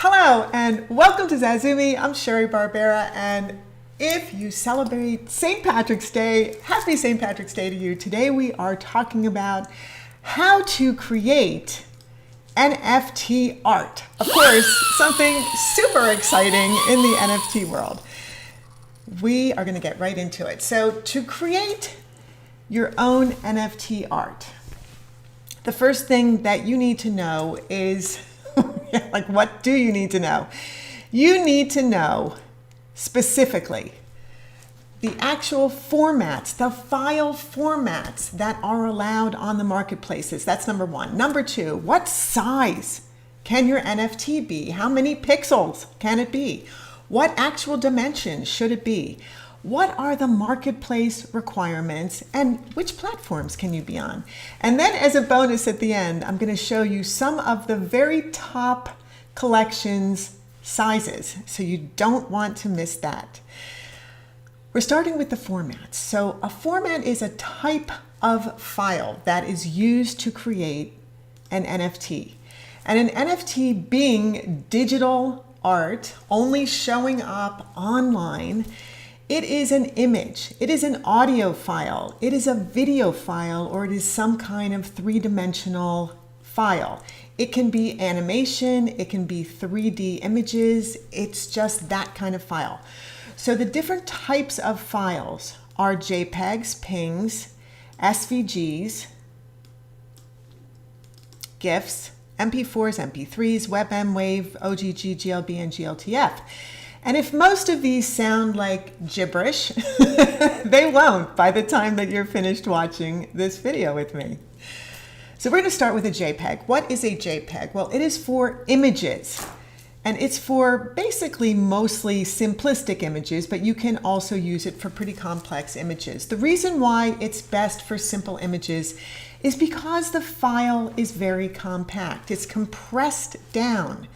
Hello and welcome to zazoome. I'm Sheri Barbera, and if you celebrate St. Patrick's Day, happy St. Patrick's Day to you. Today we are talking about how to create NFT art. Of course, something super exciting in the NFT world. We are going to get right into it. So to create your own NFT art, the first thing that you need to know is like, what do you need to know? You need to know specifically the actual formats, the file formats that are allowed on the marketplaces. That's number one. Number two, what size can your NFT be? How many pixels can it be? What actual dimensions should it be? What are the marketplace requirements and which platforms can you be on? And then as a bonus at the end, I'm going to show you some of the very top collections sizes. So you don't want to miss that. We're starting with the formats. So a format is a type of file that is used to create an NFT. And an NFT being digital art, only showing up online. It is an image, it is an audio file, it is a video file, or it is some kind of three-dimensional file. It can be animation, it can be 3D images, it's just that kind of file. So the different types of files are JPEGs, PNGs, SVGs, GIFs, MP4s, MP3s, WebM, WAVE, OGG, GLB, and GLTF. And if most of these sound like gibberish, they won't by the time that you're finished watching this video with me. So we're going to start with a JPEG. What is a JPEG? Well, it is for images. And it's for basically mostly simplistic images, but you can also use it for pretty complex images. The reason why it's best for simple images is because the file is very compact. It's compressed down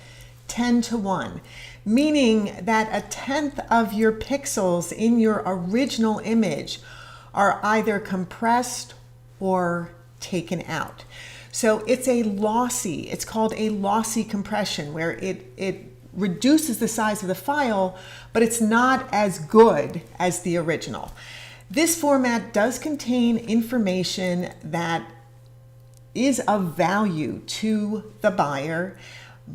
10:1. Meaning that 1/10 of your pixels in your original image are either compressed or taken out. So it's a lossy, it's called a lossy compression, where it reduces the size of the file, but it's not as good as the original. This format does contain information that is of value to the buyer,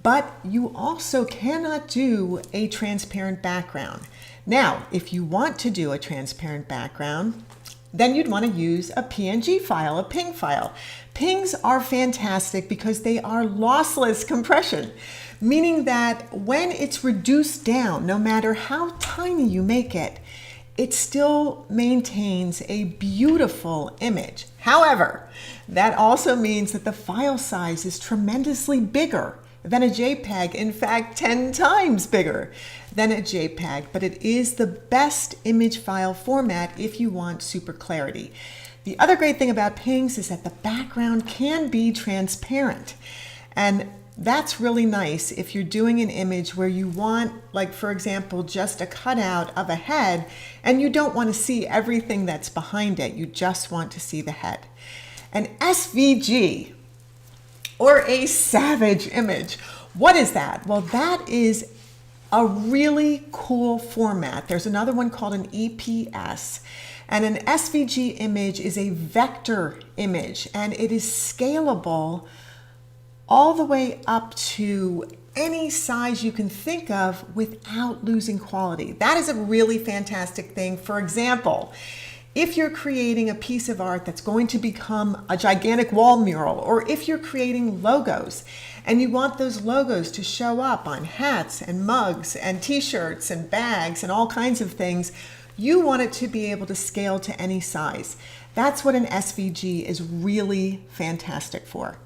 but you also cannot do a transparent background. Now, if you want to do a transparent background, then you'd want to use a PNG file, a PNG file. PNGs are fantastic because they are lossless compression, meaning that when it's reduced down, no matter how tiny you make it, it still maintains a beautiful image. However, that also means that the file size is tremendously bigger than a JPEG, in fact 10 times bigger than a JPEG, but it is the best image file format if you want super clarity. The other great thing about PNGs is that the background can be transparent, and that's really nice if you're doing an image where you want, like for example, just a cutout of a head and you don't want to see everything that's behind it, you just want to see the head. An SVG, or a savage image. What is that? Well, that is a really cool format. There's another one called an EPS. And an SVG image is a vector image, and it is scalable all the way up to any size you can think of without losing quality. That is a really fantastic thing. For example, if you're creating a piece of art that's going to become a gigantic wall mural, or if you're creating logos and you want those logos to show up on hats and mugs and t-shirts and bags and all kinds of things, you want it to be able to scale to any size. That's what an SVG is really fantastic for.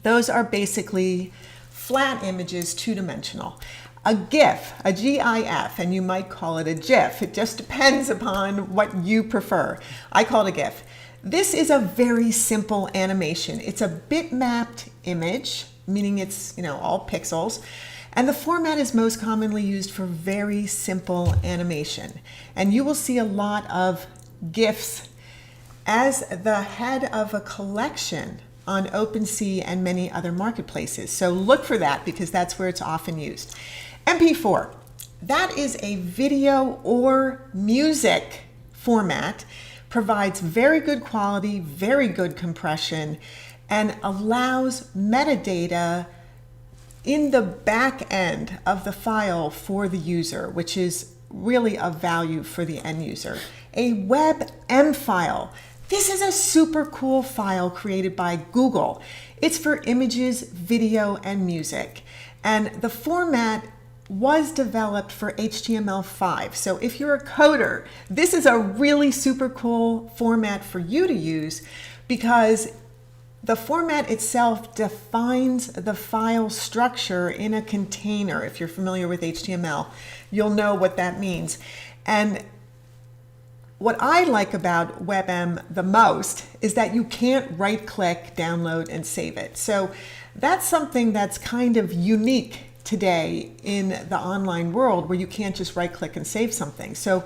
Those are basically flat images, two-dimensional. A GIF, a GIF, and you might call it a GIF. It just depends upon what you prefer. I call it a GIF. This is a very simple animation. It's a bitmapped image, meaning it's, all pixels. And the format is most commonly used for very simple animation. And you will see a lot of GIFs as the head of a collection on OpenSea and many other marketplaces. So look for that because that's where it's often used. MP4, that is a video or music format, provides very good quality, very good compression, and allows metadata in the back end of the file for the user, which is really of value for the end user. A WebM file. This is a super cool file created by Google. It's for images, video, and music. And the format was developed for HTML5. So if you're a coder, this is a really super cool format for you to use because the format itself defines the file structure in a container. If you're familiar with HTML, you'll know what that means. And what I like about WebM the most is that you can't right-click, download, and save it. So that's something that's kind of unique today in the online world where you can't just right-click and save something. So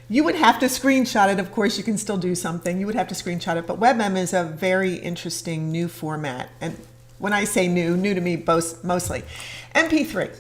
you would have to screenshot it. Of course, you can still do something. You would have to screenshot it. But WebM is a very interesting new format. And when I say new to me mostly. MP3.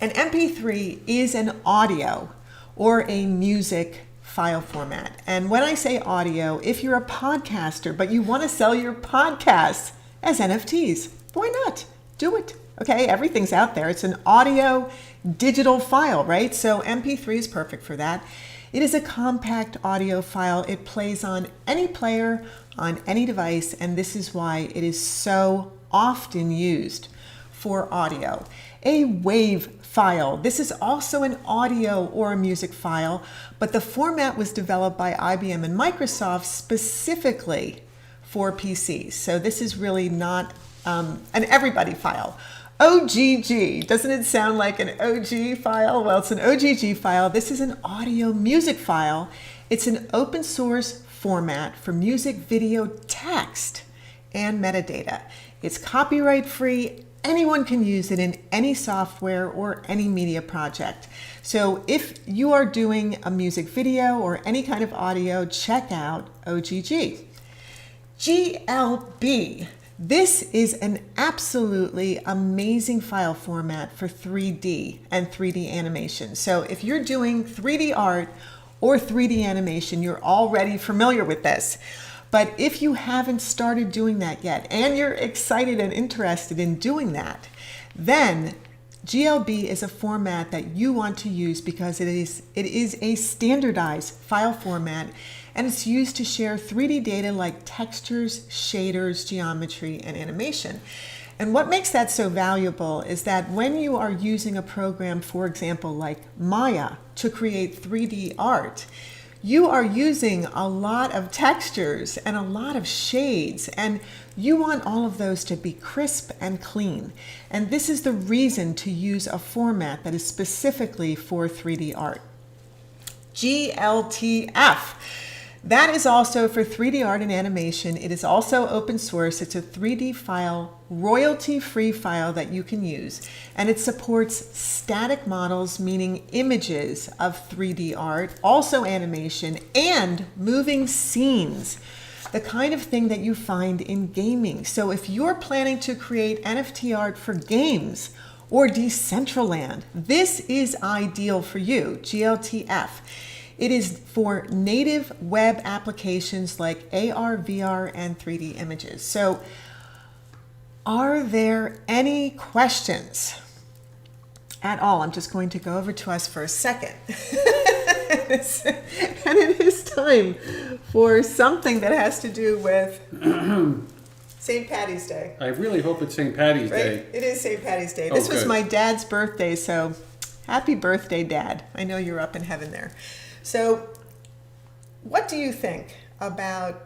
An MP3 is an audio or a music file format. And when I say audio, if you're a podcaster, but you want to sell your podcasts as NFTs, why not? Do it. Okay, everything's out there. It's an audio digital file, right? So MP3 is perfect for that. It is a compact audio file. It plays on any player, on any device, and this is why it is so often used for audio. A WAV file. This is also an audio or a music file, but the format was developed by IBM and Microsoft specifically for PCs. So this is really not an everybody file. OGG, doesn't it sound like an OG file? Well, it's an OGG file. This is an audio music file. It's an open source format for music, video, text, and metadata. It's copyright free. Anyone can use it in any software or any media project. So if you are doing a music video or any kind of audio, check out OGG. GLB. This is an absolutely amazing file format for 3D and 3D animation. So if you're doing 3D art or 3D animation, you're already familiar with this. But if you haven't started doing that yet and you're excited and interested in doing that, then GLB is a format that you want to use because it is a standardized file format, and it's used to share 3D data like textures, shaders, geometry, and animation. And what makes that so valuable is that when you are using a program, for example, like Maya to create 3D art, you are using a lot of textures and a lot of shades, and you want all of those to be crisp and clean. And this is the reason to use a format that is specifically for 3D art. GLTF. That is also for 3D art and animation. It is also open source. It's a 3D file, royalty-free file that you can use. And it supports static models, meaning images of 3D art, also animation, and moving scenes, the kind of thing that you find in gaming. So if you're planning to create NFT art for games or Decentraland, this is ideal for you, GLTF. It is for native web applications like AR, VR, and 3D images. So are there any questions at all? I'm just going to go over to us for a second. And it is time for something that has to do with St. Patty's Day. I really hope it's St. Patty's Day. It is St. Patty's Day. This was my dad's birthday, so happy birthday, Dad. I know you're up in heaven there. So what do you think about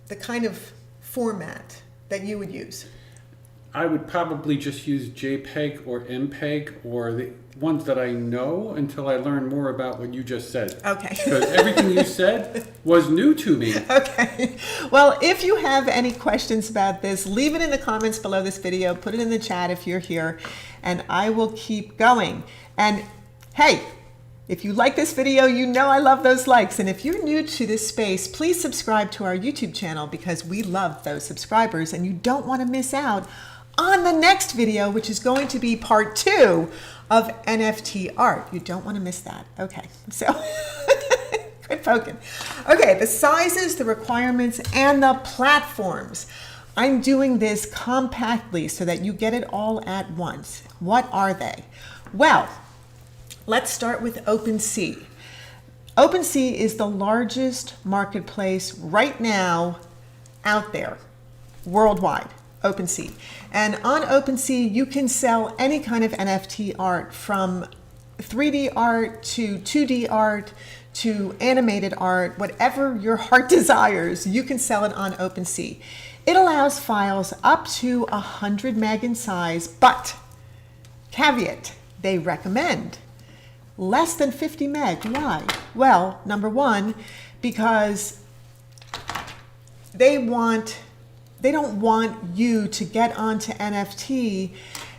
the kind of format that you would use? I would probably just use JPEG or MPEG or the ones that I know until I learn more about what you just said. Okay. Because everything you said was new to me. Okay. Well, if you have any questions about this, leave it in the comments below this video. Put it in the chat if you're here, and I will keep going. And hey, If you like this video, you know I love those likes. And if you're new to this space, please subscribe to our YouTube channel because we love those subscribers and you don't want to miss out on the next video, which is going to be part 2 of NFT art. You don't want to miss that. Okay, so quit poking. Okay, the sizes, the requirements, and the platforms. I'm doing this compactly so that you get it all at once. What are they? Well, let's start with OpenSea. OpenSea is the largest marketplace right now out there, worldwide, OpenSea. And on OpenSea, you can sell any kind of NFT art from 3D art to 2D art to animated art, whatever your heart desires, you can sell it on OpenSea. It allows files up to 100 meg in size, but caveat, they recommend less than 50 meg. Why? Well, number one, because they don't want you to get onto NFT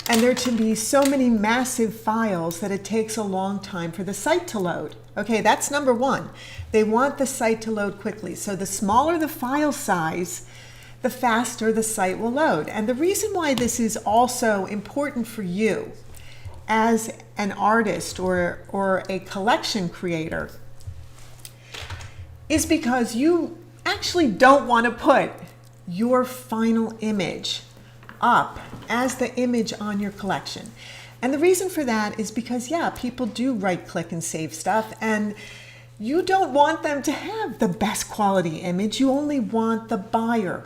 and there to be so many massive files that it takes a long time for the site to load. Okay, that's number one. They want the site to load quickly. So the smaller the file size, the faster the site will load. And the reason why this is also important for you as an artist or a collection creator is because you actually don't want to put your final image up as the image on your collection. And the reason for that is because, yeah, people do right-click and save stuff, and you don't want them to have the best quality image. You only want the buyer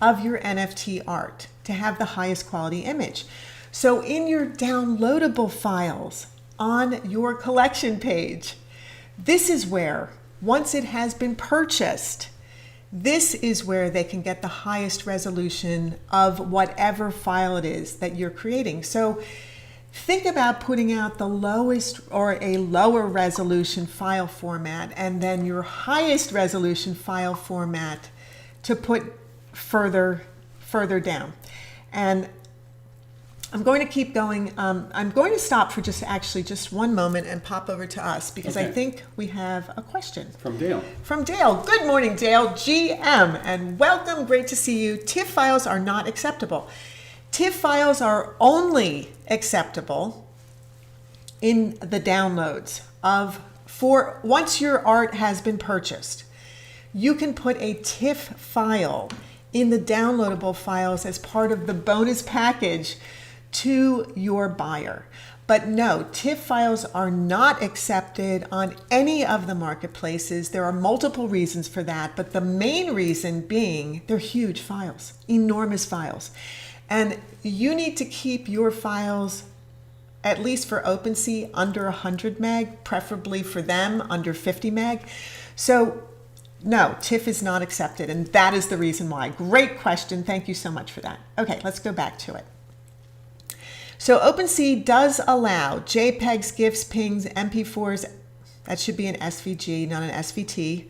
of your NFT art to have the highest quality image. So in your downloadable files on your collection page, this is where, once it has been purchased, this is where they can get the highest resolution of whatever file it is that you're creating. So think about putting out the lowest or a lower resolution file format and then your highest resolution file format to put further down. And I'm going to keep going. I'm going to stop for just one moment and pop over to us because I think we have a question. From Dale. From Dale. Good morning, Dale. GM, and welcome. Great to see you. TIFF files are not acceptable. TIFF files are only acceptable in the downloads for once your art has been purchased. You can put a TIFF file in the downloadable files as part of the bonus package to your buyer. But no, TIFF files are not accepted on any of the marketplaces. There are multiple reasons for that, but the main reason being they're huge files, enormous files. And you need to keep your files, at least for OpenSea, under 100 meg, preferably for them under 50 meg. So no, TIFF is not accepted, and that is the reason why. Great question. Thank you so much for that. Okay, let's go back to it. So OpenSea does allow JPEGs, GIFs, PNGs, MP4s. That should be an SVG, not an SVT.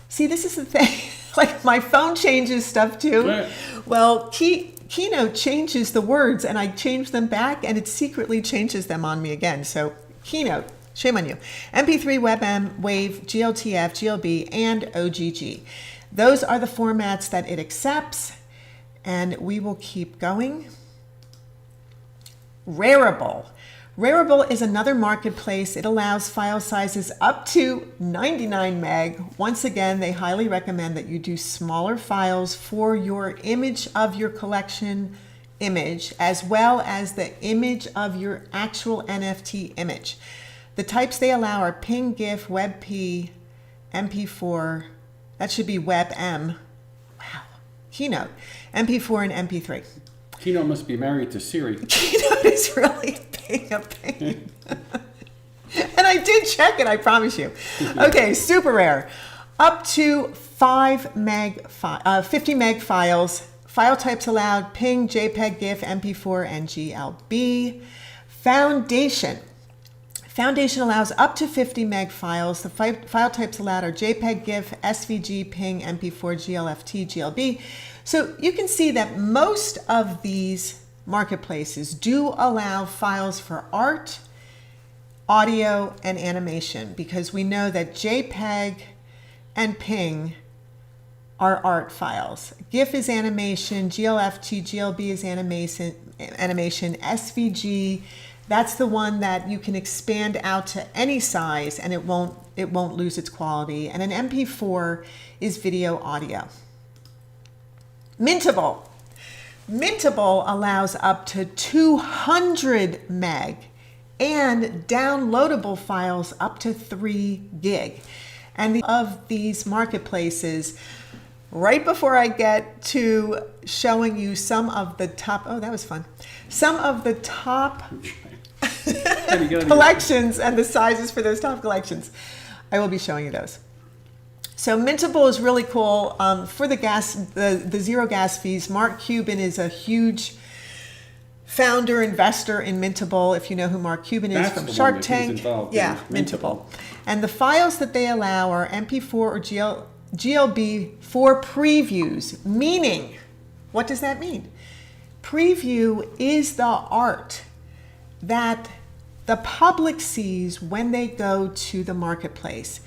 See, this is the thing. Like my phone changes stuff too. Right. Well, Keynote changes the words and I change them back and it secretly changes them on me again. So Keynote, shame on you. MP3, WebM, WAV, GLTF, GLB, and OGG. Those are the formats that it accepts, and we will keep going. Rarible. Rarible is another marketplace. It allows file sizes up to 99 meg. Once again, they highly recommend that you do smaller files for your image of your collection image, as well as the image of your actual NFT image. The types they allow are PNG, GIF, WebP, MP4, that should be WebM, wow, Keynote, MP4 and MP3. Keynote must be married to Siri. Keynote is really being a pain. And I did check it, I promise you. Okay, super rare. Up to 50 meg files. File types allowed: PNG, JPEG, GIF, MP4, and GLB. Foundation. Foundation allows up to 50 meg files. The file types allowed are JPEG, GIF, SVG, PNG, MP4, GLFT, GLB. So you can see that most of these marketplaces do allow files for art audio, and animation, because we know that JPEG and PNG are art files. GIF is animation, GLFT, GLB is animation, SVG, that's the one that you can expand out to any size and it won't lose its quality. And an MP4 is video audio. Mintable. Mintable allows up to 200 meg and downloadable files up to 3 gig. And of these marketplaces, right before I get to showing you some of the top, oh, that was fun. Some of the top collections and the sizes for those top collections, I will be showing you those. So Mintable is really cool for the zero gas fees. Mark Cuban is a huge founder, investor in Mintable. If you know who Mark Cuban is from Shark Tank. Yeah, Mintable. And the files that they allow are MP4 or GLB for previews, meaning, what does that mean? Preview is the art that the public sees when they go to the marketplace.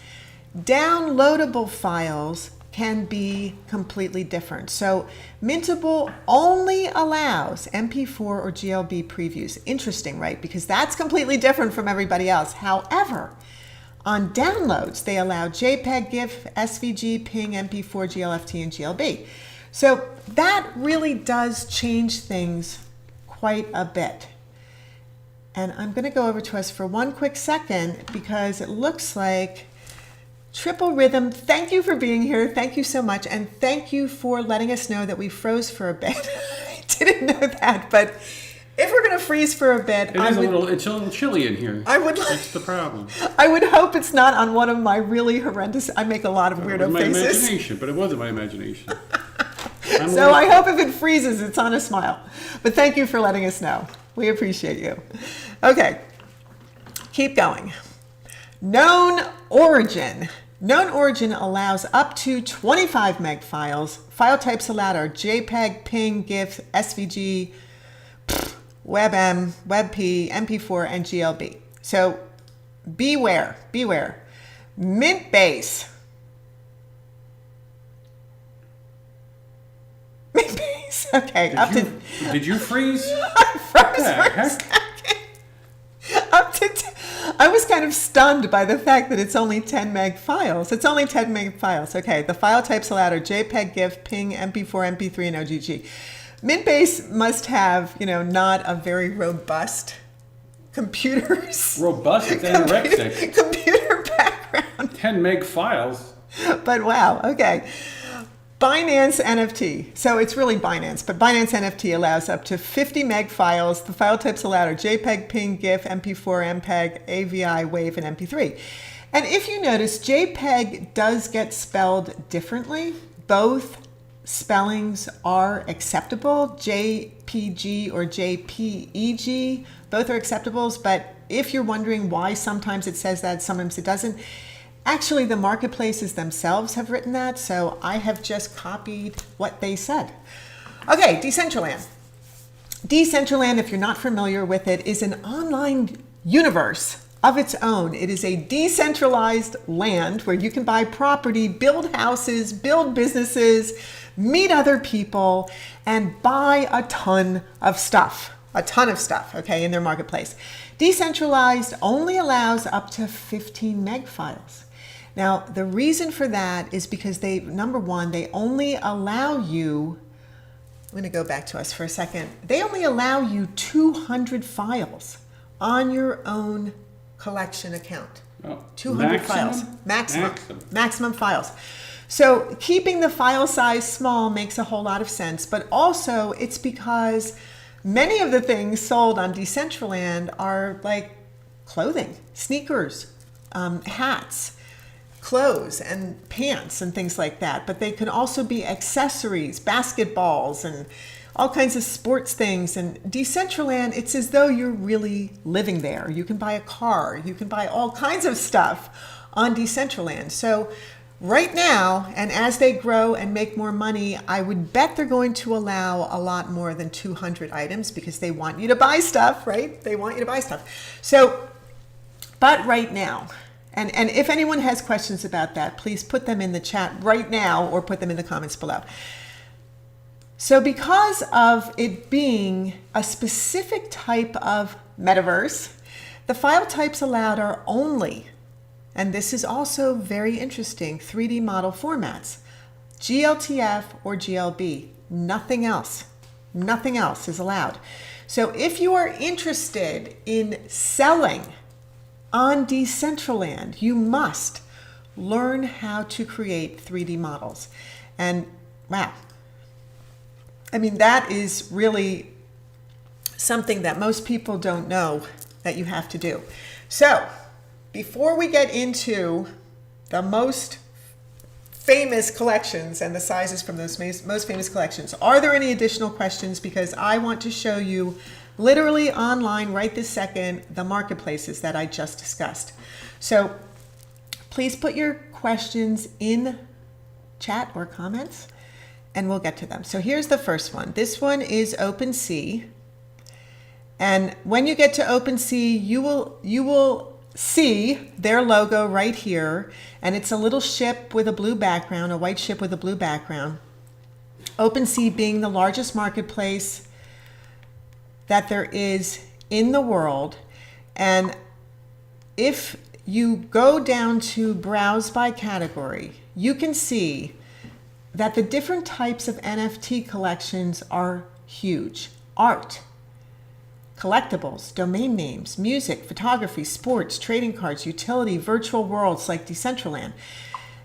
Downloadable files can be completely different. So Mintable only allows MP4 or GLB previews. Interesting, right? Because that's completely different from everybody else. However, on downloads, they allow JPEG, GIF, SVG, PNG, MP4, GLFT, and GLB. So that really does change things quite a bit. And I'm going to go over to us for one quick second because it looks like Triple Rhythm, thank you for being here. Thank you so much. And thank you for letting us know that we froze for a bit. I didn't know that, but if we're going to freeze for a bit, it's a little chilly in here. That's the problem. I would hope it's not on one of my really horrendous, I make a lot of weirdo faces. Imagination, but it wasn't my imagination. So I hope if it freezes, it's on a smile. But thank you for letting us know. We appreciate you. Okay, keep going. Known origin. Known origin allows up to 25 meg files. File types allowed are JPEG, PNG, GIF, SVG, WebM, WebP, MP4, and GLB. So beware. Mintbase. Okay. Did you freeze? I froze for a second. I was kind of stunned by the fact that it's only 10 meg files. It's only 10 meg files. Okay. The file types allowed are JPEG, GIF, PNG, MP4, MP3, and OGG. Mintbase must have, not a very robust computers. Robust? It's anorexic. Computer background. 10 meg files. But wow. Okay. Binance NFT. So it's really Binance, but Binance NFT allows up to 50 meg files. The file types allowed are JPEG, PNG, GIF, MP4, MPEG, AVI, WAV, and MP3. And if you notice, JPEG does get spelled differently. Both spellings are acceptable. JPG or JPEG, both are acceptables. But if you're wondering why sometimes it says that, sometimes it doesn't, actually, the marketplaces themselves have written that, so I have just copied what they said. Okay, Decentraland. Decentraland, if you're not familiar with it, is an online universe of its own. It is a decentralized land where you can buy property, build houses, build businesses, meet other people, and buy a ton of stuff, okay, in their marketplace. Decentralized only allows up to 15 meg files. Now, the reason for that is because number one, they only allow you, I'm going to go back to us for a second. They only allow you 200 files on your own collection account. Oh, 200 files. Maximum files. So keeping the file size small makes a whole lot of sense, but also it's because many of the things sold on Decentraland are like clothing, sneakers, hats, clothes and pants and things like that. But they can also be accessories, basketballs, and all kinds of sports things. And Decentraland, it's as though you're really living there. You can buy a car, you can buy all kinds of stuff on Decentraland. So right now, and as they grow and make more money, I would bet they're going to allow a lot more than 200 items because they want you to buy stuff, right? They want you to buy stuff. So But right now, and if anyone has questions about that, please put them in the chat right now or put them in the comments below. So because of it being a specific type of metaverse, the file types allowed are only, and this is also very interesting, 3D model formats, GLTF or GLB, nothing else. Nothing else is allowed. So if you are interested in selling on Decentraland, you must learn how to create 3D models. And wow, I mean, that is really something that most people don't know that you have to do. So before we get into the most famous collections and the sizes from those most famous collections, are there any additional questions? Because I want to show you literally online right this second the marketplaces that I just discussed. So please put your questions in chat or comments and we'll get to them. So here's the first one. This one is OpenSea. And when you get to OpenSea, you will see their logo right here. And it's a little ship with a blue background, a white ship with a blue background. OpenSea being the largest marketplace that there is in the world. And if you go down to browse by category, you can see that the different types of NFT collections are huge. Art, collectibles, domain names, music, photography, sports, trading cards, utility, virtual worlds like Decentraland.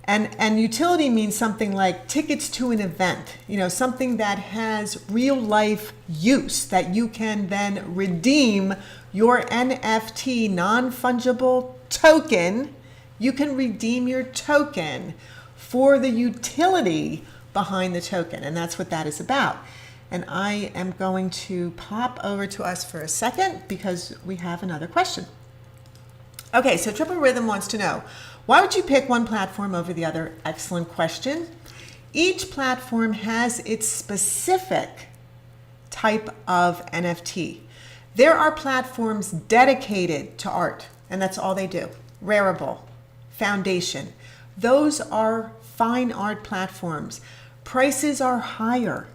And utility means something like tickets to an event, you know, something that has real life use that you can then redeem your NFT, non-fungible token. You can redeem your token for the utility behind the token, and that's what that is about. And I am going to pop over to us for a second because we have another question. Okay, so Triple Rhythm wants to know, why would you pick one platform over the other? Excellent question. Each platform has its specific type of NFT. There are platforms dedicated to art, and that's all they do. Rarible, Foundation. Those are fine art platforms. Prices are higher.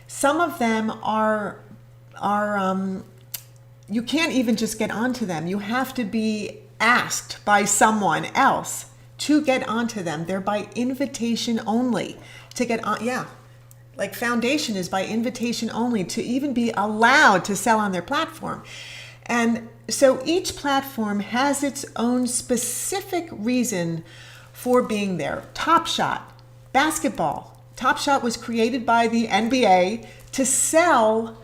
Some of them are you can't even just get onto them. You have to be asked by someone else to get onto them. They're by invitation only to get on. Yeah, like Foundation is by invitation only to even be allowed to sell on their platform. And so each platform has its own specific reason for being there. Top Shot, basketball. Top Shot was created by the NBA to sell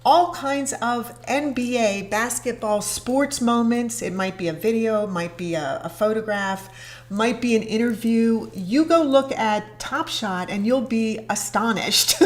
all kinds of NBA basketball sports moments. It might be a video, might be a photograph, might be an interview. You go look at Top Shot and you'll be astonished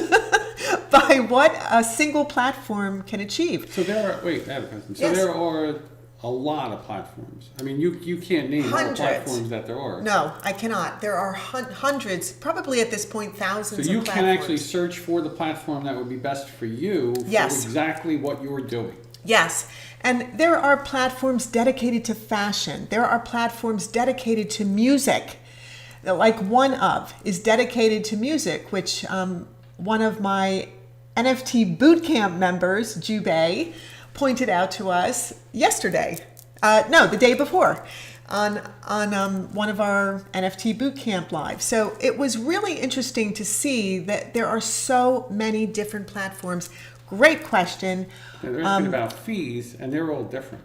by what a single platform can achieve. So there are, wait, I have a question. So Yes. there are a lot of platforms. I mean, you can't name all the Hundreds. platforms that there are. No, I cannot. There are hundreds, probably at this point thousands So you of can platforms. actually search for the platform that would be best for you Yes. for exactly what you're doing. Yes, and there are platforms dedicated to fashion. There are platforms dedicated to music. Like One Of is dedicated to music, which one of my NFT bootcamp members, Jubei, pointed out to us yesterday. No, the day before on one of our NFT bootcamp lives. So it was really interesting to see that there are so many different platforms. Great question. Now, they're asking about fees, and they're all different.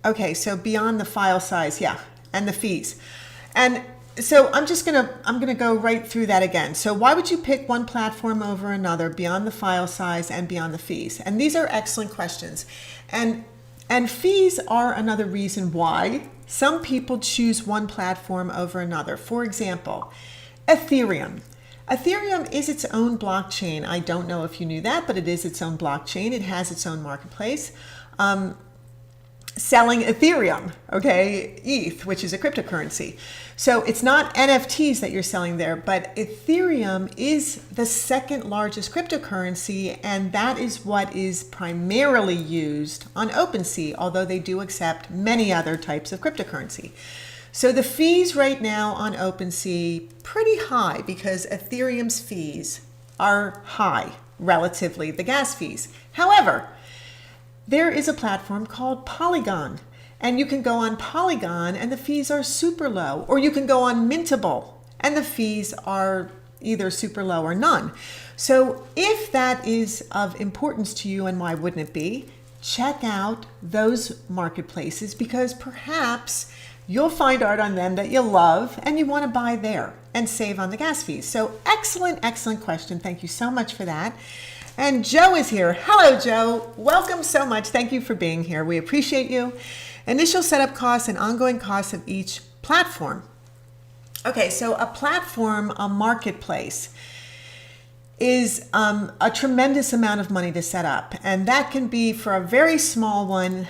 Okay, so beyond the file size, yeah, and the fees. And so I'm gonna go right through that again. So why would you pick one platform over another beyond the file size and beyond the fees? And these are excellent questions. And fees are another reason why some people choose one platform over another. For example, Ethereum. Ethereum is its own blockchain. I don't know if you knew that, but it is its own blockchain. It has its own marketplace. selling Ethereum, okay, ETH, which is a cryptocurrency. So it's not NFTs that you're selling there, but Ethereum is the second largest cryptocurrency, and that is what is primarily used on OpenSea, although they do accept many other types of cryptocurrency. So the fees right now on OpenSea, pretty high because Ethereum's fees are high, relatively, the gas fees. However, there is a platform called Polygon, and you can go on Polygon and the fees are super low, or you can go on Mintable and the fees are either super low or none. So if that is of importance to you, and why wouldn't it be, check out those marketplaces, because perhaps you'll find art on them that you love and you want to buy there and save on the gas fees. So excellent question. Thank you so much for that. And Joe is here. Hello, Joe. Welcome so much. Thank you for being here. We appreciate you. Initial setup costs and ongoing costs of each platform. Okay, so a platform, a marketplace, is a tremendous amount of money to set up. And that can be, for a very small one,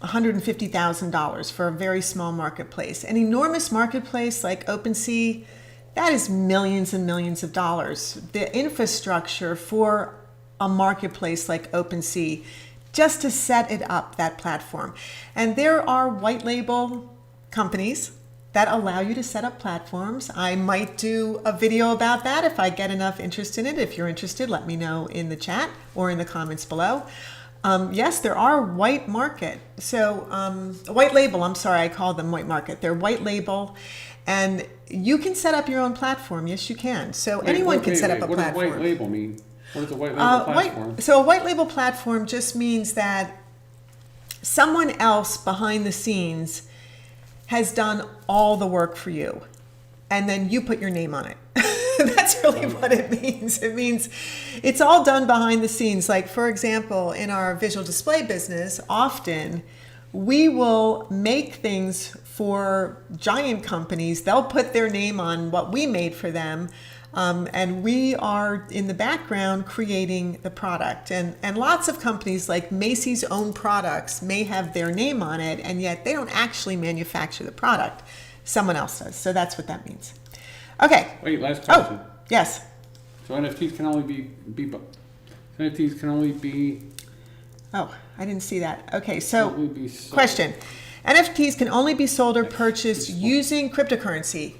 $150,000 for a very small marketplace. An enormous marketplace like OpenSea, that is millions and millions of dollars. The infrastructure for a marketplace like OpenSea, just to set it up, that platform. And there are white label companies that allow you to set up platforms. I might do a video about that if I get enough interest in it. If you're interested, let me know in the chat or in the comments below. Yes, there are white label, I'm sorry, I call them white market. They're white label, and you can set up your own platform. Yes, you can. So anyone can set up a platform. What does white label mean? What is a white label platform? So a white label platform just means that someone else behind the scenes has done all the work for you, and then you put your name on it. That's really what it means. It means it's all done behind the scenes. Like, for example, in our visual display business, often we will make things for giant companies. They'll put their name on what we made for them. And we are in the background creating the product. And lots of companies like Macy's own products may have their name on it, and yet they don't actually manufacture the product. Someone else does. So that's what that means. Okay. Wait, last question. Oh, yes. So NFTs can only be NFTs can only be... Oh, I didn't see that. Okay, so question. NFTs can only be sold or purchased using cryptocurrency.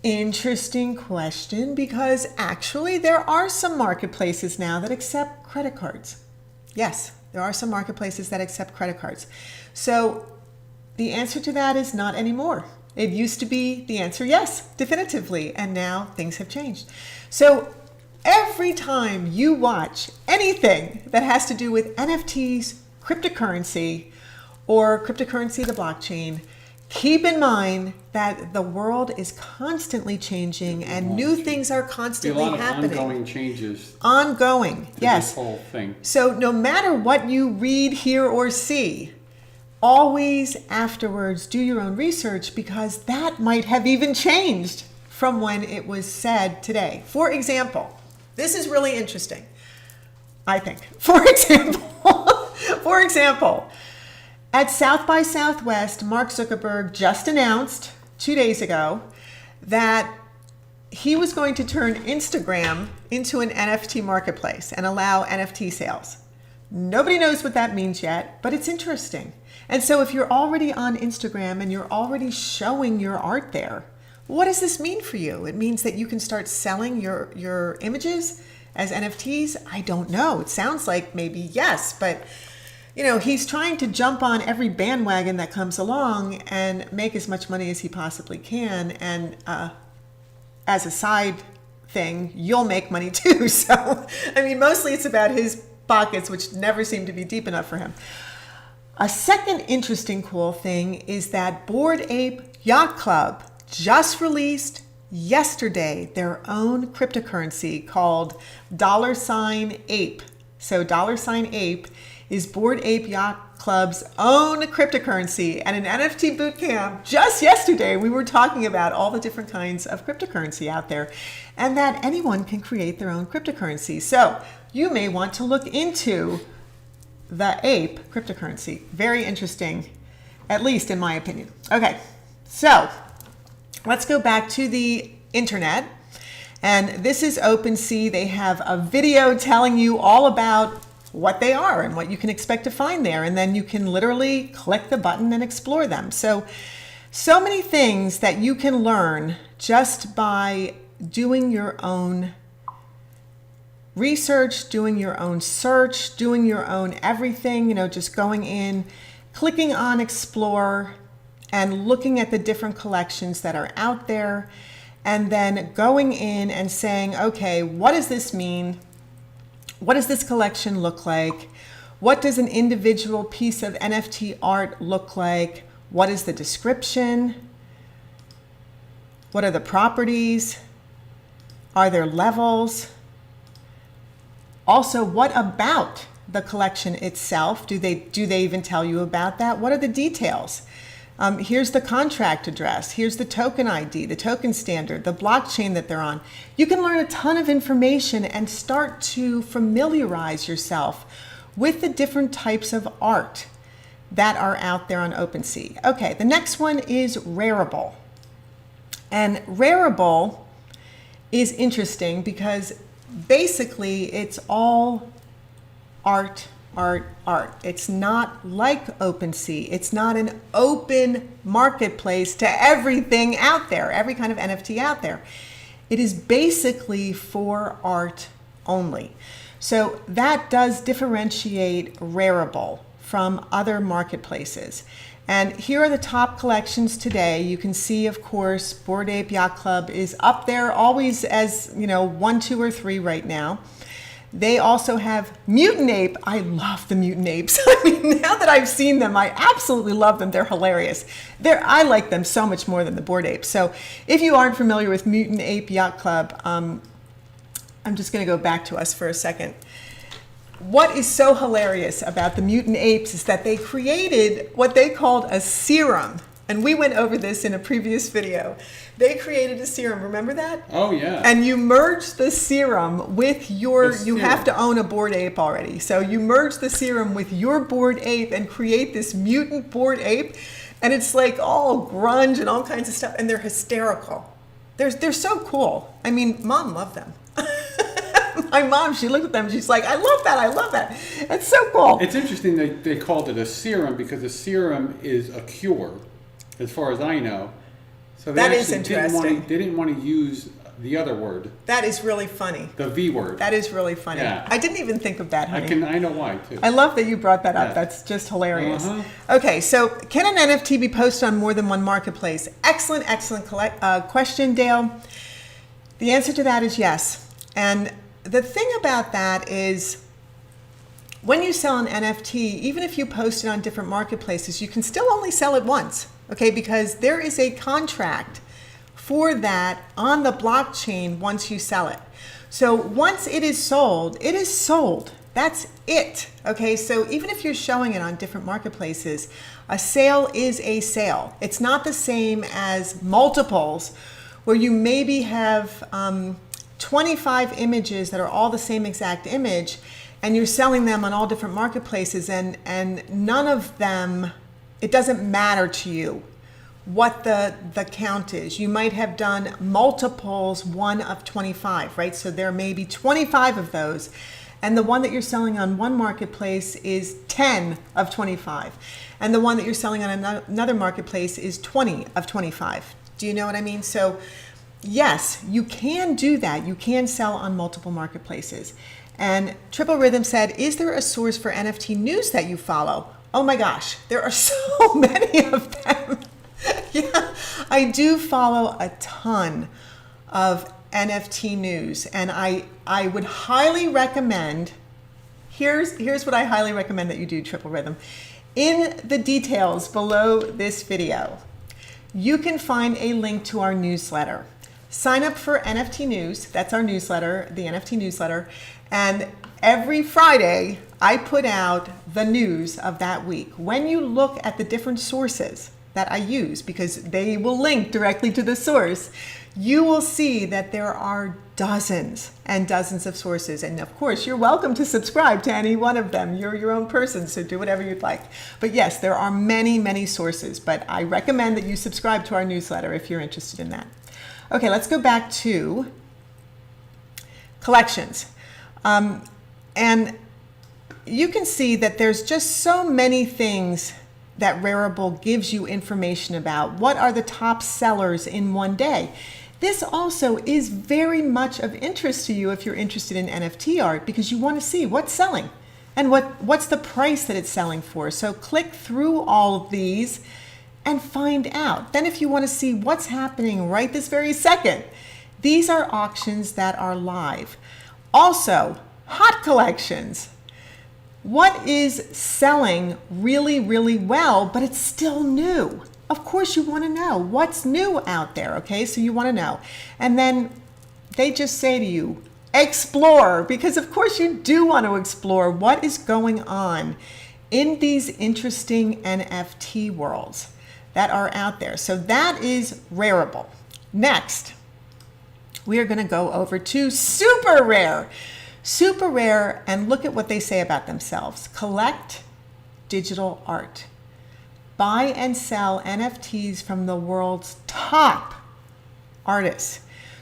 Interesting question, because actually there are some marketplaces now that accept credit cards. Yes, there are some marketplaces that accept credit cards. So the answer to that is not anymore. It used to be the answer yes, definitively, and now things have changed. So every time you watch anything that has to do with NFTs, cryptocurrency, or cryptocurrency, the blockchain, keep in mind that the world is constantly changing and new things are constantly happening. Ongoing changes. Ongoing, yes. This whole thing. So no matter what you read, hear, or see, always afterwards do your own research, because that might have even changed from when it was said today. For example, this is really interesting, I think. For example, at South by Southwest, Mark Zuckerberg just announced 2 days ago that he was going to turn Instagram into an NFT marketplace and allow NFT sales. Nobody knows what that means yet, but it's interesting. And so if you're already on Instagram and you're already showing your art there, what does this mean for you? It means that you can start selling your images as NFTs? I don't know. It sounds like maybe yes, but you know, he's trying to jump on every bandwagon that comes along and make as much money as he possibly can. And as a side thing, you'll make money too. So, I mean, mostly it's about his pockets, which never seem to be deep enough for him. A second interesting cool thing is that Bored Ape Yacht Club just released yesterday their own cryptocurrency called $Ape. So $Ape is Bored Ape Yacht Club's own cryptocurrency. And in NFT Bootcamp, just yesterday, we were talking about all the different kinds of cryptocurrency out there, and that anyone can create their own cryptocurrency. So you may want to look into the ape cryptocurrency. Very interesting, at least in my opinion. Okay, so let's go back to the internet. And this is OpenSea. They have a video telling you all about what they are and what you can expect to find there. And then you can literally click the button and explore them. So many things that you can learn just by doing your own research, doing your own search, doing your own everything, just going in, clicking on explore and looking at the different collections that are out there, and then going in and saying, okay, what does this mean? What does this collection look like? What does an individual piece of NFT art look like? What is the description? What are the properties? Are there levels? Also, what about the collection itself? Do they even tell you about that? What are the details? Here's the contract address. Here's the token ID, the token standard, the blockchain that they're on. You can learn a ton of information and start to familiarize yourself with the different types of art that are out there on OpenSea. Okay, the next one is Rarible. And Rarible is interesting because basically it's all art. It's not like OpenSea. It's not an open marketplace to everything out there, every kind of NFT out there. It is basically for art only. So that does differentiate Rarible from other marketplaces. And here are the top collections today. You can see, of course, Bored Ape Yacht Club is up there always as, 1, 2, or 3 right now. They also have Mutant Ape. I love the Mutant Apes. I mean, now that I've seen them, I absolutely love them. They're hilarious. I like them so much more than the Bored Ape. So if you aren't familiar with Mutant Ape Yacht Club, I'm just going to go back to us for a second. What is so hilarious about the Mutant Apes is that they created what they called a serum. And we went over this in a previous video. They created a serum, remember that? Oh, yeah. And you merge the serum with you have to own a Bored Ape already. So you merge the serum with your Bored Ape and create this mutant Bored Ape. And it's like all grunge and all kinds of stuff. And they're hysterical. They're so cool. I mean, Mom loved them. My mom, she looked at them, she's like, I love that. It's so cool. It's interesting they called it a serum because a serum is a cure, as far as I know. So that is interesting. They didn't want to use the other word. That is really funny. The V word. That is really funny. Yeah. I didn't even think of that, honey. I know why, too. I love that you brought that up. Yeah. That's just hilarious. Uh-huh. Okay, so can an NFT be posted on more than one marketplace? Excellent question, Dale. The answer to that is yes. And the thing about that is when you sell an NFT, even if you post it on different marketplaces, you can still only sell it once, okay? Because there is a contract for that on the blockchain once you sell it. So once it is sold, it is sold. That's it, okay? So even if you're showing it on different marketplaces, a sale is a sale. It's not the same as multiples where you maybe have 25 images that are all the same exact image and you're selling them on all different marketplaces and none of them, it doesn't matter to you what the count is. You might have done multiples 1 of 25, right? So there may be 25 of those and the one that you're selling on one marketplace is 10 of 25 and the one that you're selling on another marketplace is 20 of 25. Do you know what I mean? So yes, you can do that. You can sell on multiple marketplaces. And Triple Rhythm said, is there a source for NFT news that you follow? Oh my gosh, there are so many of them. Yeah, I do follow a ton of NFT news. And I would highly recommend, here's what I highly recommend that you do, Triple Rhythm. In the details below this video, you can find a link to our newsletter. Sign up for NFT News. That's our newsletter, the NFT newsletter. And every Friday, I put out the news of that week. When you look at the different sources that I use, because they will link directly to the source, you will see that there are dozens and dozens of sources. And of course, you're welcome to subscribe to any one of them. You're your own person, so do whatever you'd like. But yes, there are many, many sources, but I recommend that you subscribe to our newsletter if you're interested in that. Okay, let's go back to collections. And you can see that there's just so many things that Rarible gives you information about. What are the top sellers in one day? This also is very much of interest to you if you're interested in NFT art, because you want to see what's selling and what's the price that it's selling for. So click through all of these and find out. Then if you want to see what's happening right this very second, these are auctions that are live. Also, hot collections. What is selling really, really well, but it's still new? Of course you want to know what's new out there, okay? So you want to know. And then they just say to you, explore, because of course you do want to explore what is going on in these interesting NFT worlds that are out there. So that is Rarible. Next, we are going to go over to Super Rare. Super Rare, and look at what they say about themselves. Collect digital art. Buy and sell NFTs from the world's top artists.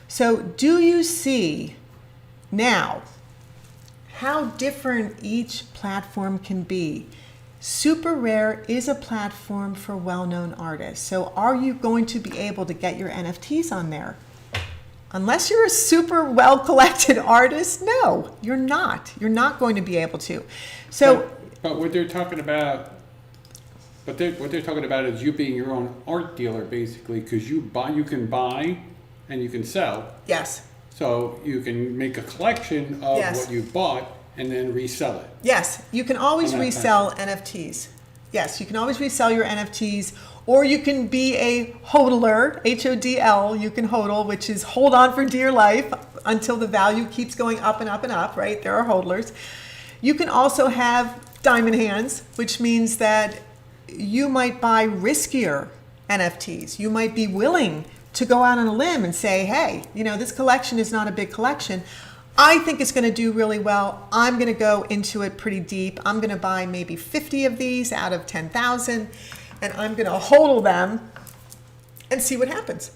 So do you see now how different each platform can be? Super Rare is a platform for well-known artists. So are you going to be able to get your NFTs on there? Unless you're a super well-collected artist, no, you're not. You're not going to be able to. So, but what they're talking about, what they're talking about is you being your own art dealer, basically, because you can buy, and you can sell. Yes. So you can make a collection of what you bought and then resell it. Yes, you can always resell NFTs. Yes, you can always resell your NFTs, or you can be a hodler, H-O-D-L, you can hodl, which is hold on for dear life until the value keeps going up and up and up, right? There are hodlers. You can also have diamond hands, which means that you might buy riskier NFTs. You might be willing to go out on a limb and say, hey, you know, this collection is not a big collection. I think it's going to do really well. I'm going to go into it pretty deep. I'm going to buy maybe 50 of these out of 10,000, and I'm going to hodl them and see what happens.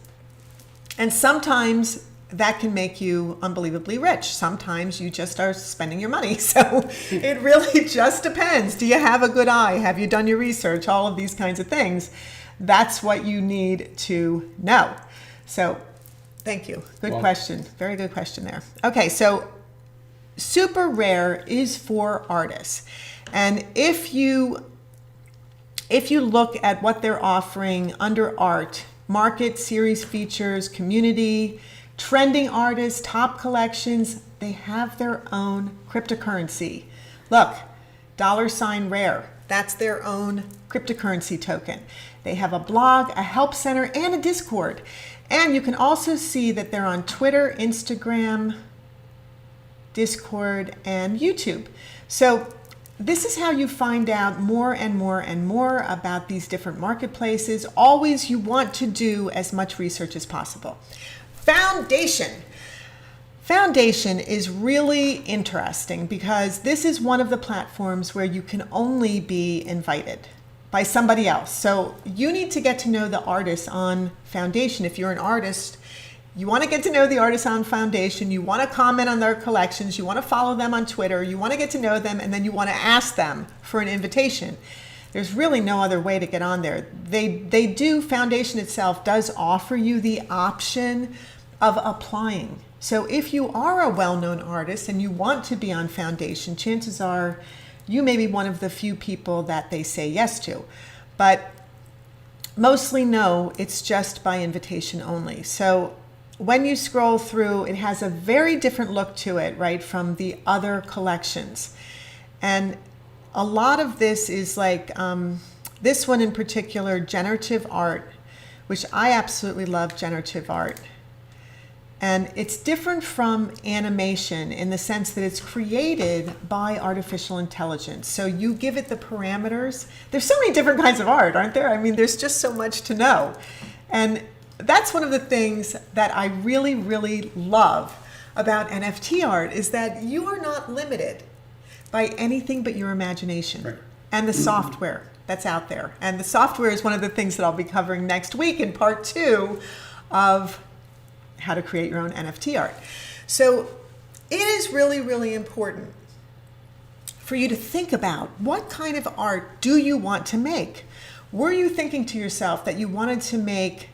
And sometimes that can make you unbelievably rich. Sometimes you just are spending your money. So it really just depends. Do you have a good eye? Have you done your research? All of these kinds of things. That's what you need to know. So thank you. Good question. Very good question there. Okay, so Super Rare is for artists. And if you look at what they're offering under art, market, series features, community, trending artists, top collections, they have their own cryptocurrency. Look, $rare. That's their own cryptocurrency token. They have a blog, a help center, and a Discord. And you can also see that they're on Twitter, Instagram, Discord, and YouTube. So this is how you find out more and more and more about these different marketplaces. Always you want to do as much research as possible. Foundation. Foundation is really interesting because this is one of the platforms where you can only be invited by somebody else. So you need to get to know the artists on Foundation. If you're an artist, you want to get to know the artists on Foundation, you want to comment on their collections, you want to follow them on Twitter, you want to get to know them, and then you want to ask them for an invitation. There's really no other way to get on there. Foundation itself does offer you the option of applying. So if you are a well-known artist and you want to be on Foundation, chances are you may be one of the few people that they say yes to. But mostly no, it's just by invitation only. So when you scroll through, it has a very different look to it, right, from the other collections. And a lot of this is like, this one in particular, generative art, which I absolutely love generative art. And it's different from animation in the sense that it's created by artificial intelligence. So you give it the parameters. There's so many different kinds of art, aren't there? I mean, there's just so much to know. And that's one of the things that I really, really love about NFT art is that you are not limited by anything but your imagination Right. and the software that's out there. And the software is one of the things that I'll be covering next week in part 2 of how to create your own NFT art. So it is really, really important for you to think about what kind of art do you want to make? Were you thinking to yourself that you wanted to make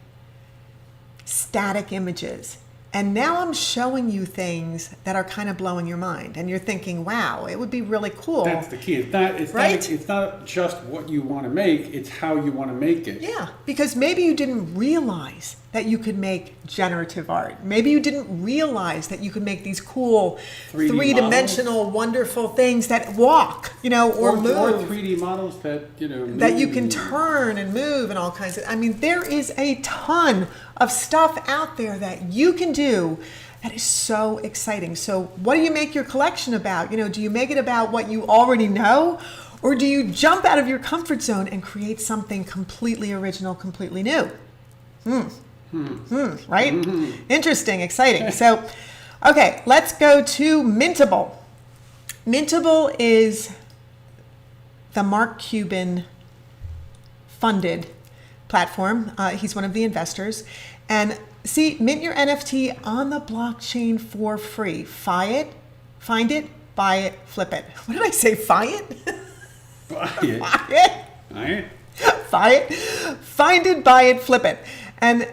static images? And now I'm showing you things that are kind of blowing your mind. And you're thinking, wow, it would be really cool. That's the key. It's not just what you want to make, it's how you want to make it. Yeah, because maybe you didn't realize that you could make generative art. Maybe you didn't realize that you could make these cool 3D three-dimensional, wonderful things that walk, or move. Or 3D models that, that you can turn and move and all kinds of, there is a ton of stuff out there that you can do that is so exciting. So what do you make your collection about? Do you make it about what you already know? Or do you jump out of your comfort zone and create something completely original, completely new? Right? Interesting, exciting. So, okay, let's go to Mintable. Mintable is the Mark Cuban funded platform. He's one of the investors. And see, mint your NFT on the blockchain for free. Find it, buy it, flip it. What did I say? Buy it? Buy it. Buy it? Buy it. Buy it. Find it, buy it, flip it. And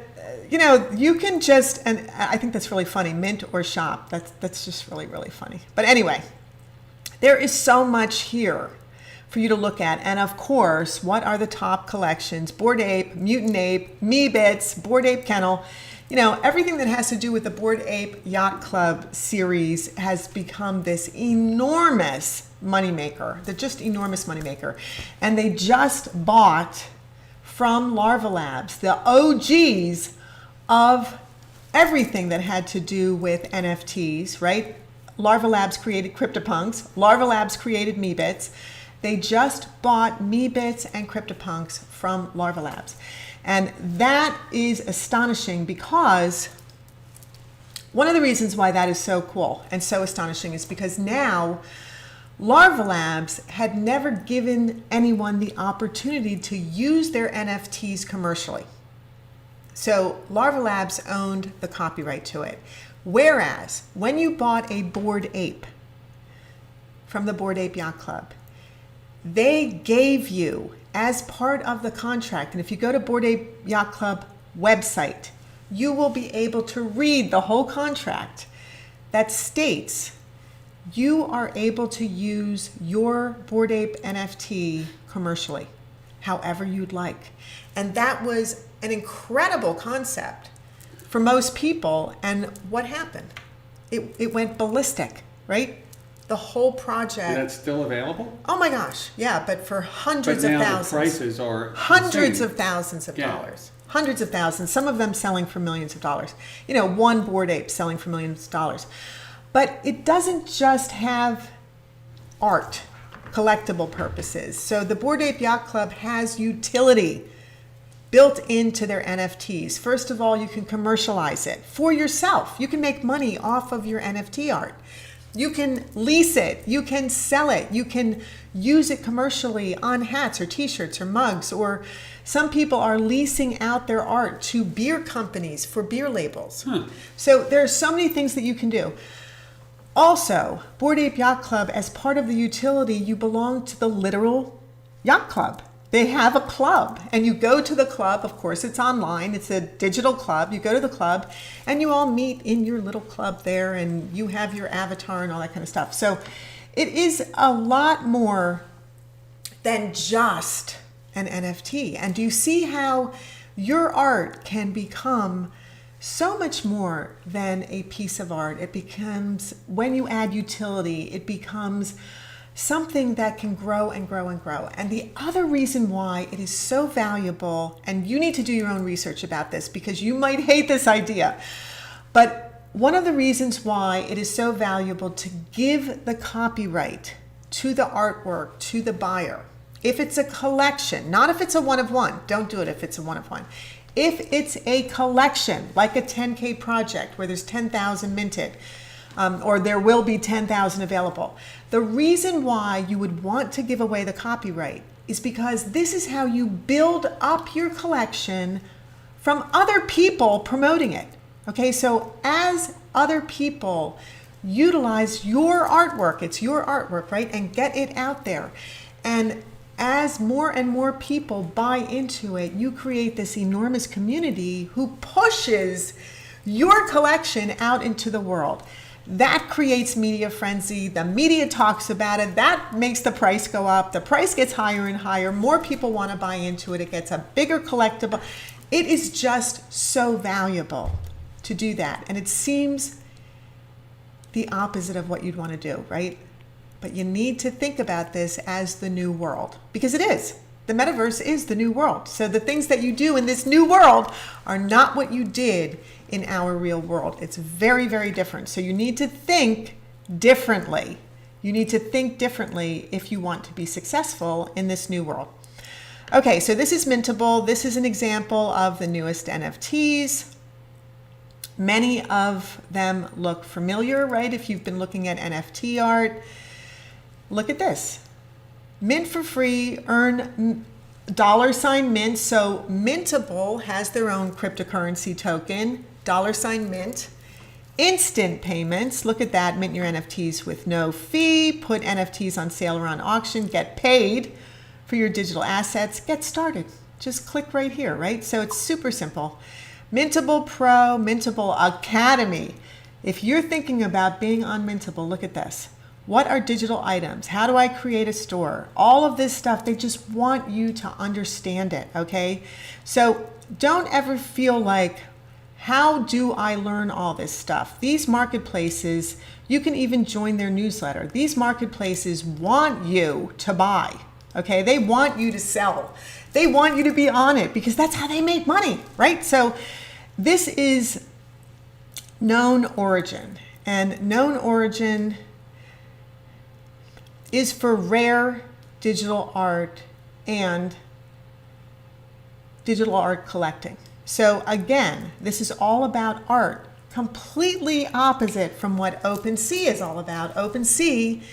you can just, and I think that's really funny, mint or shop. That's just really, really funny. But anyway, there is so much here for you to look at. And of course, what are the top collections? Bored Ape, Mutant Ape, Meebits, Bored Ape Kennel. Everything that has to do with the Bored Ape Yacht Club series has become this enormous moneymaker. They're just enormous moneymaker. And they just bought from Larva Labs, the OGs of everything that had to do with NFTs, right? Larva Labs created CryptoPunks. Larva Labs created Meebits. They just bought Meebits and CryptoPunks from Larva Labs. And that is astonishing because one of the reasons why that is so cool and so astonishing is because now Larva Labs had never given anyone the opportunity to use their NFTs commercially. So Larva Labs owned the copyright to it. Whereas when you bought a Bored Ape from the Bored Ape Yacht Club, they gave you, as part of the contract, and if you go to Bored Ape Yacht Club website, you will be able to read the whole contract that states you are able to use your Bored Ape NFT commercially, however you'd like. And that was an incredible concept for most people. And what happened? It went ballistic, right? The whole project. And that's still available? Oh my gosh, yeah, but for hundreds But now of thousands. the prices are Hundreds insane. of thousands of Yeah. dollars. Hundreds of thousands, some of them selling for millions of dollars. One Bored Ape selling for millions of dollars. But it doesn't just have art, collectible purposes. So the Bored Ape Yacht Club has utility built into their NFTs. First of all, you can commercialize it for yourself. You can make money off of your NFT art. You can lease it, you can sell it, you can use it commercially on hats or t-shirts or mugs, or some people are leasing out their art to beer companies for beer labels. So there are so many things that you can do. Also, Bored Ape Yacht Club, as part of the utility, you belong to the literal yacht club. They have a club, and you go to the club. Of course, it's online. It's a digital club. You go to the club, and you all meet in your little club there, and you have your avatar and all that kind of stuff. So it is a lot more than just an NFT. And do you see how your art can become so much more than a piece of art? It becomes, when you add utility, it becomes something that can grow and grow and grow. And the other reason why it is so valuable, and you need to do your own research about this because you might hate this idea, but one of the reasons why it is so valuable to give the copyright to the artwork to the buyer, if it's a collection, not if it's a one of one, don't do it if it's a one of one. If it's a collection, like a 10K project where there's 10,000 minted, or there will be 10,000 available. The reason why you would want to give away the copyright is because this is how you build up your collection from other people promoting it. Okay, so as other people utilize your artwork, it's your artwork, right, and get it out there, and as more and more people buy into it, you create this enormous community who pushes your collection out into the world. That creates media frenzy. The media talks about it. That makes the price go up. The price gets higher and higher. More people want to buy into it. It gets a bigger collectible. It is just so valuable to do that. And it seems the opposite of what you'd want to do, right? But you need to think about this as the new world, because it is. The metaverse is the new world. So the things that you do in this new world are not what you did in our real world. It's very, very different. So you need to think differently. You need to think differently if you want to be successful in this new world. Okay, so this is Mintable. This is an example of the newest NFTs. Many of them look familiar, right? If you've been looking at NFT art, look at this. Mint for free, earn $mint. So Mintable has their own cryptocurrency token, $mint. Instant payments, look at that, mint your NFTs with no fee, put NFTs on sale or on auction, get paid for your digital assets, get started. Just click right here, right? So it's super simple. Mintable Pro, Mintable Academy. If you're thinking about being on Mintable, look at this. What are digital items? How do I create a store? All of this stuff, they just want you to understand it, okay? So don't ever feel like, how do I learn all this stuff? These marketplaces, you can even join their newsletter. These marketplaces want you to buy, okay? They want you to sell. They want you to be on it because that's how they make money, right? So this is Known Origin, and Known Origin is for rare digital art and digital art collecting. So again, this is all about art, completely opposite from what OpenSea is all about. OpenSea,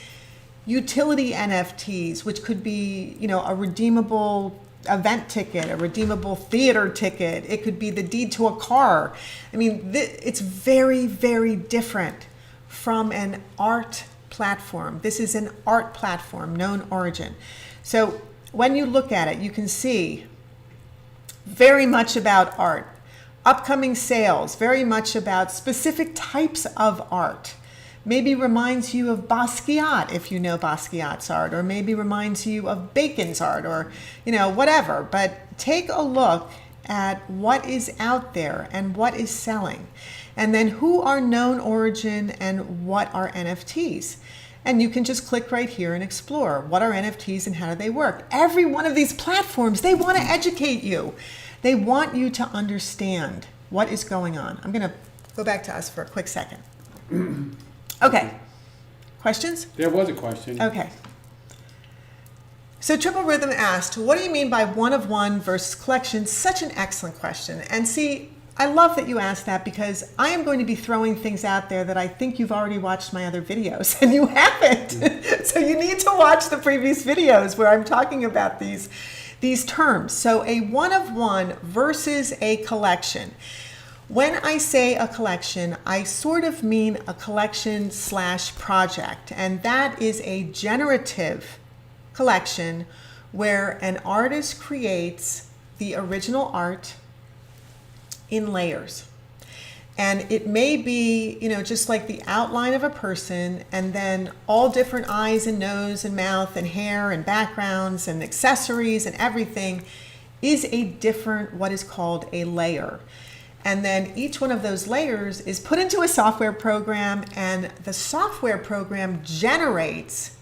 utility NFTs, which could be, a redeemable event ticket, a redeemable theater ticket. It could be the deed to a car. I mean, it's very, very different from an art platform. This is an art platform, Known Origin. So when you look at it, you can see very much about art. Upcoming sales, very much about specific types of art. Maybe reminds you of Basquiat, if you know Basquiat's art, or maybe reminds you of Bacon's art, or, whatever. But take a look at what is out there and what is selling. And then who are Known Origin and what are NFTs? And you can just click right here and explore what are NFTs and how do they work. Every one of these platforms, they want to educate you. They want you to understand what is going on. I'm going to go back to us for a quick second. Okay. Questions? There was a question. Okay. So Triple Rhythm asked, what do you mean by one-of-one versus collection? Such an excellent question. And see, I love that you asked that because I am going to be throwing things out there that I think you've already watched my other videos and you haven't. So you need to watch the previous videos where I'm talking about these terms. So a one-of-one versus a collection. When I say a collection, I sort of mean a collection / project, and that is a generative collection where an artist creates the original art in layers. And it may be, just like the outline of a person, and then all different eyes and nose and mouth and hair and backgrounds and accessories and everything is a different, what is called a layer. And then each one of those layers is put into a software program, and the software program generates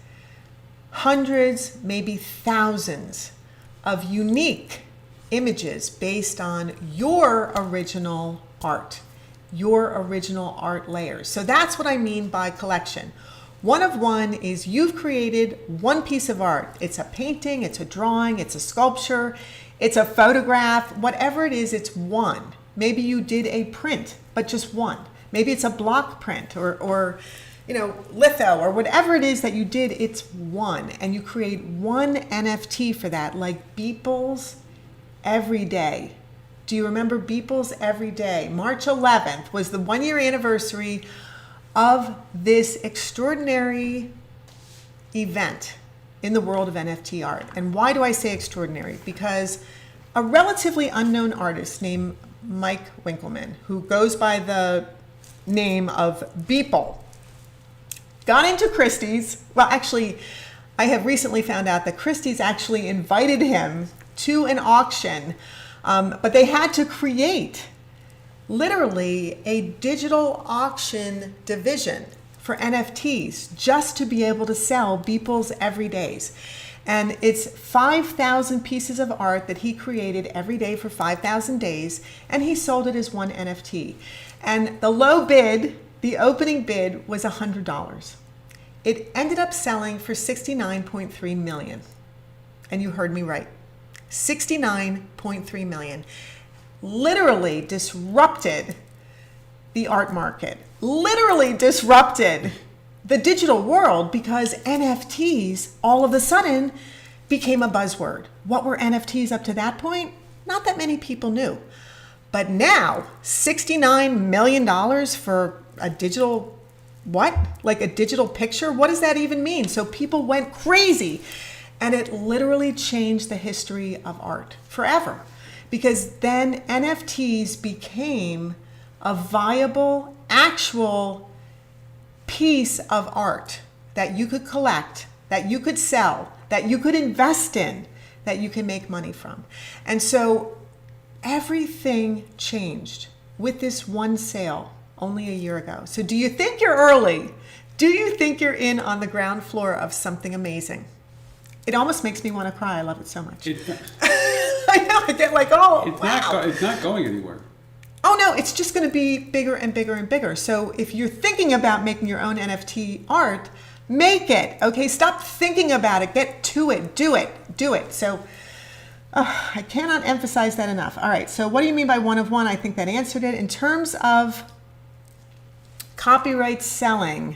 hundreds, maybe thousands of unique images based on your original art layers. So that's what I mean by collection. One of one is you've created one piece of art. It's a painting, it's a drawing, it's a sculpture, it's a photograph, whatever it is, it's one. Maybe you did a print, but just one. Maybe it's a block print or litho or whatever it is that you did. It's one, and you create one NFT for that, like Beeple's Every Day. Do you remember Beeple's Every Day? March 11th was the 1 year anniversary of this extraordinary event in the world of NFT art. And why do I say extraordinary? Because a relatively unknown artist named Mike Winkelmann, who goes by the name of Beeple, got into Christie's. Well, actually, I have recently found out that Christie's actually invited him to an auction, but they had to create literally a digital auction division for NFTs just to be able to sell Beeple's Everydays. And it's 5,000 pieces of art that he created every day for 5,000 days, and he sold it as one NFT. And the low bid, the opening bid, was $100. It ended up selling for $69.3 million. And you heard me right. $69.3 million. Literally disrupted the art market. Literally disrupted the digital world, because NFTs all of a sudden became a buzzword. What were NFTs up to that point? Not that many people knew. But now, $69 million for a digital, what? Like a digital picture? What does that even mean? So people went crazy, and it literally changed the history of art forever, because then NFTs became a viable, actual piece of art that you could collect, that you could sell, that you could invest in, that you can make money from. And so everything changed with this one sale only a year ago. So do you think you're early? Do you think you're in on the ground floor of something amazing? It almost makes me want to cry. I love it so much. I know, I get like, oh, wow. It's not going anywhere. Oh no, it's just going to be bigger and bigger and bigger. So if you're thinking about making your own NFT art, make it. Okay, stop thinking about it. Get to it. Do it. So I cannot emphasize that enough. All right, so what do you mean by one of one? I think that answered it. In terms of copyright selling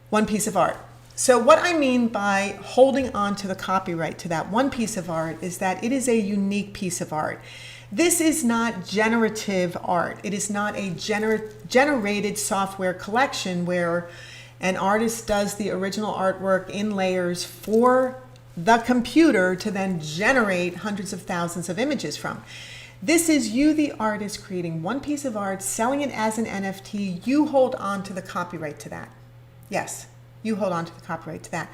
one piece of art. So what I mean by holding on to the copyright to that one piece of art is that it is a unique piece of art. This is not generative art. It is not a generated software collection where an artist does the original artwork in layers for the computer to then generate hundreds of thousands of images from. This is you, the artist, creating one piece of art, selling it as an NFT. You hold on to the copyright to that. Yes, you hold on to the copyright to that,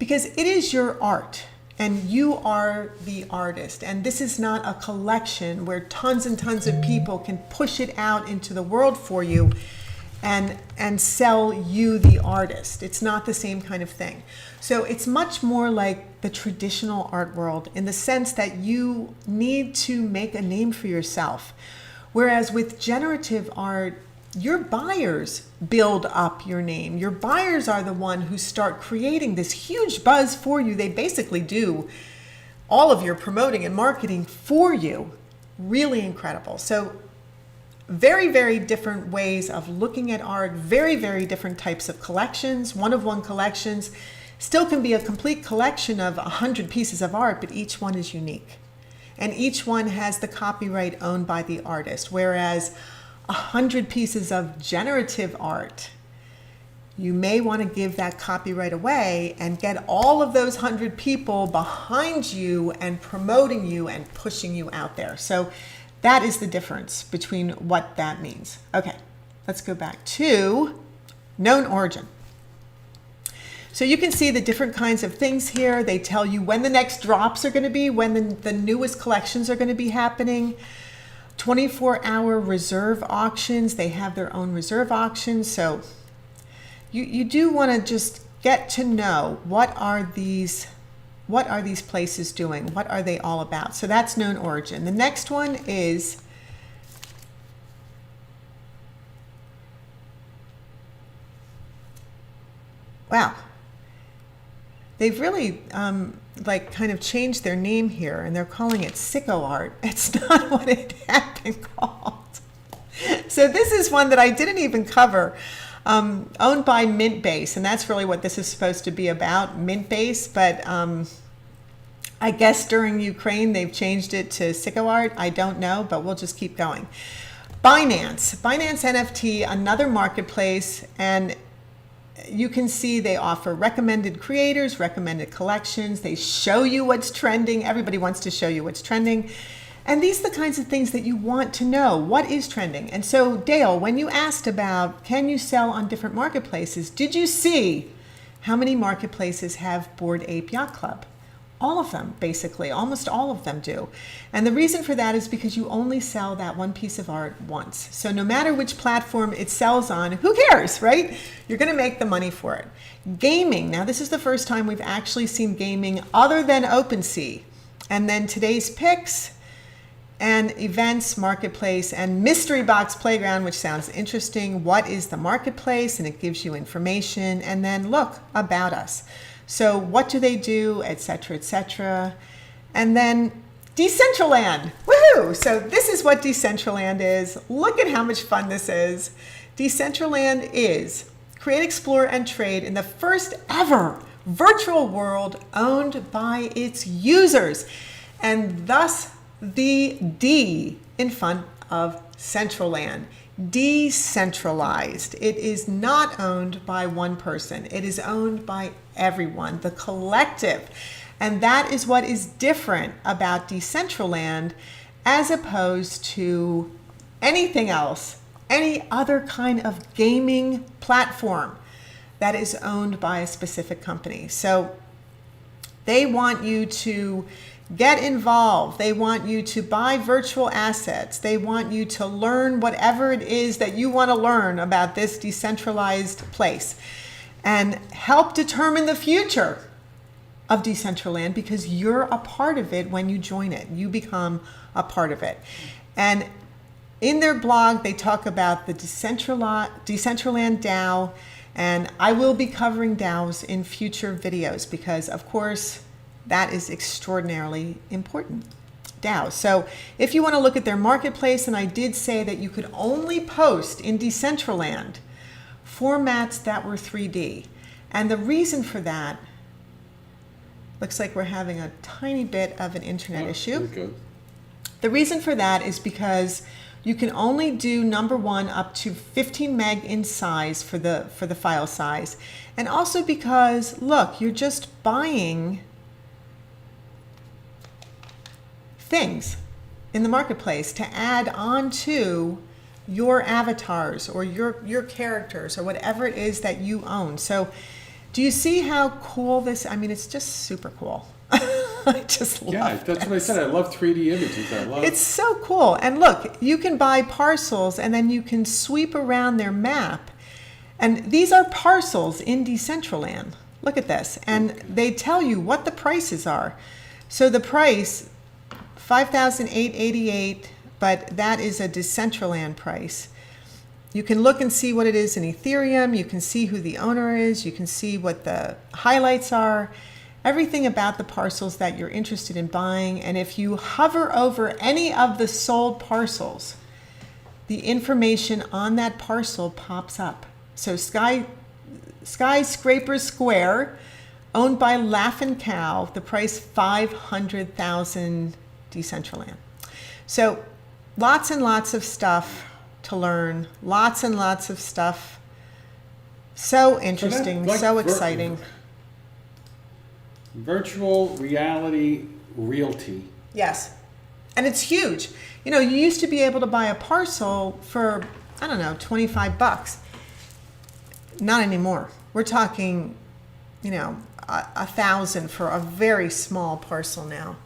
because it is your art. And you are the artist. And this is not a collection where tons and tons of people can push it out into the world for you and sell you, the artist. It's not the same kind of thing. So it's much more like the traditional art world in the sense that you need to make a name for yourself. Whereas with generative art, your buyers build up your name. Your buyers are the one who start creating this huge buzz for you. They basically do all of your promoting and marketing for you. Really incredible. So very, very different ways of looking at art, very, very different types of collections. One-of-one collections still can be a complete collection of 100 pieces of art, but each one is unique. And each one has the copyright owned by the artist, whereas 100 pieces of generative art, you may want to give that copyright away and get all of those 100 people behind you and promoting you and pushing you out there. So that is the difference between what that means. Okay, let's go back to known origin. So you can see the different kinds of things here. They tell you when the next drops are going to be, when the newest collections are going to be happening. 24-hour reserve auctions. They have their own reserve auctions. So you do want to just get to know what are these places doing? What are they all about? So that's known origin. The next one is wow. They've really kind of changed their name here, and they're calling it sicko art. It's not what it had been called. So this is one that I didn't even cover, owned by Mintbase, and that's really what this is supposed to be about, Mintbase, but I guess during Ukraine they've changed it to Sicko Art. I don't know, but we'll just keep going. Binance NFT, another marketplace, and you can see they offer recommended creators, recommended collections. They show you what's trending. Everybody wants to show you what's trending. And these are the kinds of things that you want to know. What is trending? And so, Dale, when you asked about can you sell on different marketplaces, did you see how many marketplaces have Bored Ape Yacht Club? All of them, basically. Almost all of them do. And the reason for that is because you only sell that one piece of art once. So no matter which platform it sells on, who cares, right? You're going to make the money for it. Gaming. Now, this is the first time we've actually seen gaming other than OpenSea. And then today's picks and events, marketplace, and mystery box playground, which sounds interesting. What is the marketplace? And it gives you information. And then look, about us. So what do they do, et cetera, et cetera. And then Decentraland, woohoo! So this is what Decentraland is. Look at how much fun this is. Decentraland is create, explore, and trade in the first ever virtual world owned by its users. And thus the D in front of Centraland. Decentralized. It is not owned by one person. It is owned by everyone, the collective. And that is what is different about Decentraland as opposed to anything else, any other kind of gaming platform that is owned by a specific company. So they want you to get involved. They want you to buy virtual assets. They want you to learn whatever it is that you want to learn about this decentralized place and help determine the future of Decentraland because you're a part of it when you join it. You become a part of it. And in their blog, they talk about the Decentraland DAO, and I will be covering DAOs in future videos because, of course, that is extraordinarily important. DAO. So if you want to look at their marketplace, and I did say that you could only post in Decentraland formats that were 3D. And the reason for that, looks like we're having a tiny bit of an internet issue. Okay. The reason for that is because you can only do number one up to 15 meg in size for the file size. And also because, look, you're just buying things in the marketplace to add on to your avatars or your characters or whatever it is that you own. So do you see how cool this, I mean, it's just super cool. I just love that's this. what I said. I love 3D images. It's so cool. And look, you can buy parcels and then you can sweep around their map. And these are parcels in Decentraland. Look at this. And they tell you what the prices are. So the price, $5,888, but that is a Decentraland price. You can look and see what it is in Ethereum. You can see who the owner is. You can see what the highlights are. Everything about the parcels that you're interested in buying. And if you hover over any of the sold parcels, the information on that parcel pops up. So Skyscraper Square, owned by Laughin' Cow, the price $500,000 Decentraland. So lots and lots of stuff to learn, lots and lots of stuff. So interesting, so exciting. Virtual reality realty. Yes. And it's huge. You know, you used to be able to buy a parcel for, I don't know, 25 bucks. Not anymore. We're talking, you know, 1,000 for a very small parcel now.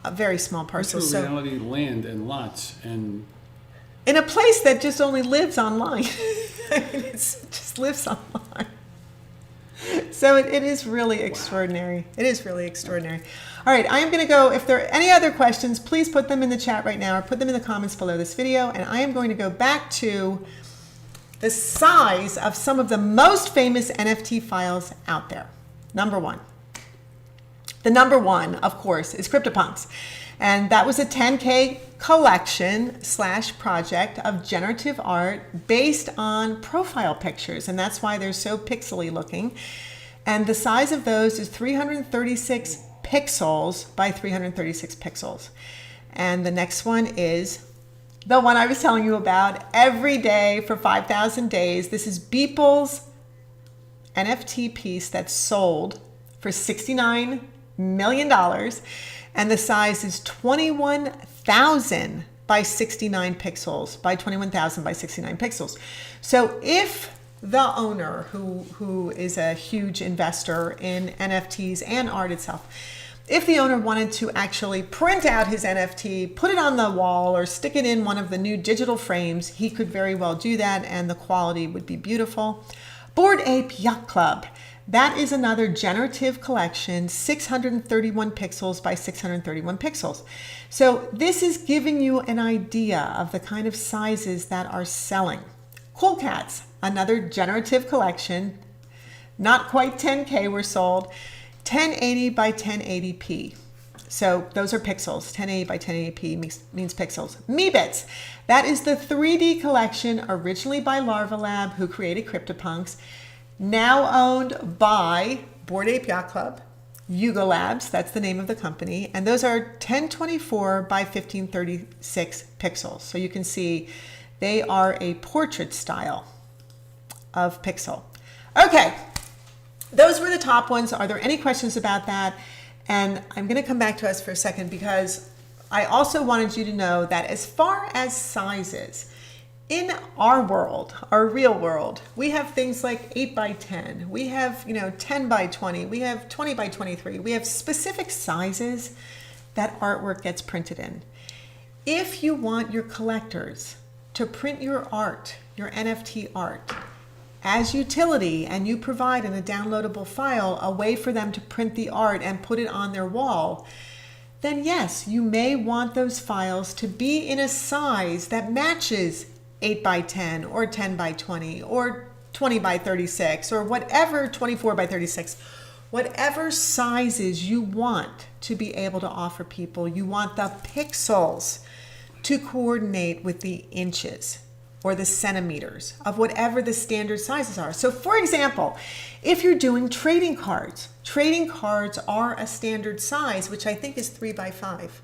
A very small parcel. Virtual reality land and lots and in a place that just only lives online. I mean, it just lives online. So it is really extraordinary. It is really extraordinary. All right, I am going to go. If there are any other questions, please put them in the chat right now or put them in the comments below this video. And I am going to go back to the size of some of the most famous NFT files out there. Number one, The number one, of course, is CryptoPunks. And that was a 10K collection / project of generative art based on profile pictures. And that's why they're so pixely looking. And the size of those is 336 pixels by 336 pixels. And the next one is the one I was telling you about, every day for 5,000 days. This is Beeple's NFT piece that's sold for $69 million. And the size is 21,000 by 69 pixels, by 21,000 by 69 pixels. So if the owner, who is a huge investor in NFTs and art itself, if the owner wanted to actually print out his NFT, put it on the wall, or stick it in one of the new digital frames, he could very well do that, and the quality would be beautiful. Bored Ape Yacht Club. That is another generative collection, 631 pixels by 631 pixels. So this is giving you an idea of the kind of sizes that are selling. Cool Cats, another generative collection, not quite 10K were sold, 1080 by 1080p. So those are pixels. 1080 by 1080p means pixels. Meebits, that is the 3D collection originally by Larva Lab, who created CryptoPunks, now owned by Bored Ape Yacht Club, Yuga Labs, that's the name of the company, and those are 1024 by 1536 pixels. So you can see they are a portrait style of pixel. Okay, those were the top ones. Are there any questions about that? And I'm going to come back to us for a second, because I also wanted you to know that as far as sizes, in our world, our real world, we have things like 8 by 10. We have, 10 by 20. We have 20 by 23. We have specific sizes that artwork gets printed in. If you want your collectors to print your art, your NFT art, as utility, and you provide in a downloadable file a way for them to print the art and put it on their wall, then yes, you may want those files to be in a size that matches 8 by 10 or 10 by 20 or 20 by 36 or whatever, 24 by 36, whatever sizes you want to be able to offer people. You want the pixels to coordinate with the inches or the centimeters of whatever the standard sizes are. So for example, if you're doing trading cards are a standard size, which I think is 3 by 5.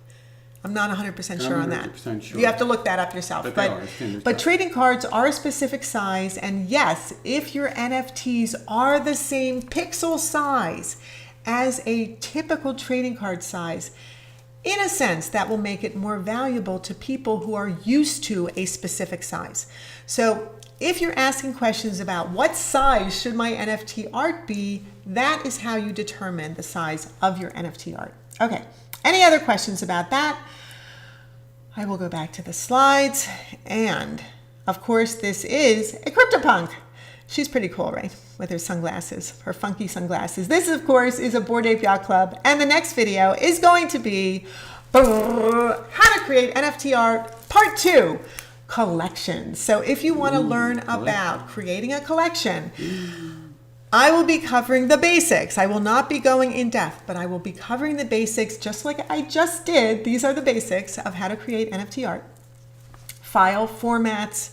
I'm not 100% sure on that. Sure. You have to look that up yourself. But trading cards are a specific size, and yes, if your NFTs are the same pixel size as a typical trading card size, in a sense, that will make it more valuable to people who are used to a specific size. So if you're asking questions about what size should my NFT art be, that is how you determine the size of your NFT art. Okay, any other questions about that? I will go back to the slides. And of course, this is a CryptoPunk. She's pretty cool, right? With her sunglasses, her funky sunglasses. This, of course, is a Bored Ape Yacht Club. And the next video is going to be how to create NFT art part 2, collections. So if you want to learn about creating a collection, I will be covering the basics. I will not be going in depth, but I will be covering the basics just like I just did. These are the basics of how to create NFT art, file formats,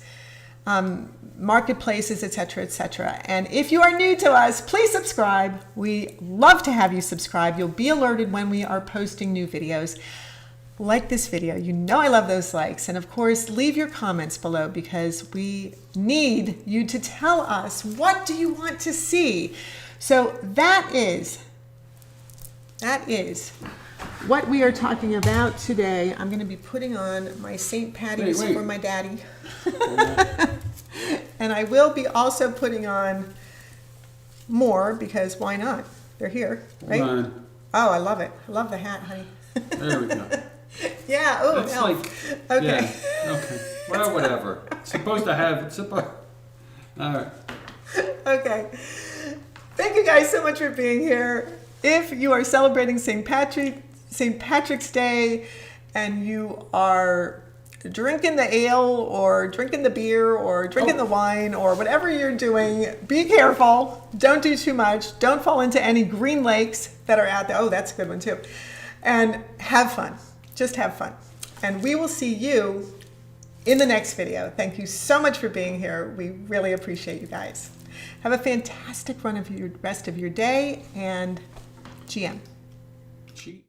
marketplaces, etc., etc. And if you are new to us, please subscribe. We love to have you subscribe. You'll be alerted when we are posting new videos. Like this video. You know I love those likes. And of course, leave your comments below, because we need you to tell us, what do you want to see? So that is what we are talking about today. I'm going to be putting on my St. Patty's for my daddy. And I will be also putting on more, because why not? They're here, right? Oh, I love it. I love the hat, honey. There we go. Yeah, oh, it's no. like, okay. Yeah, okay. Well, whatever. It's supposed to have, all right. Okay. Thank you guys so much for being here. If you are celebrating St. Patrick's Day, and you are drinking the ale or drinking the beer or drinking the wine or whatever you're doing, be careful. Don't do too much. Don't fall into any green lakes that are out there. Oh, that's a good one too. And have fun. Just have fun. And we will see you in the next video. Thank you so much for being here. We really appreciate you guys. Have a fantastic rest of your day, and GM. Cheat.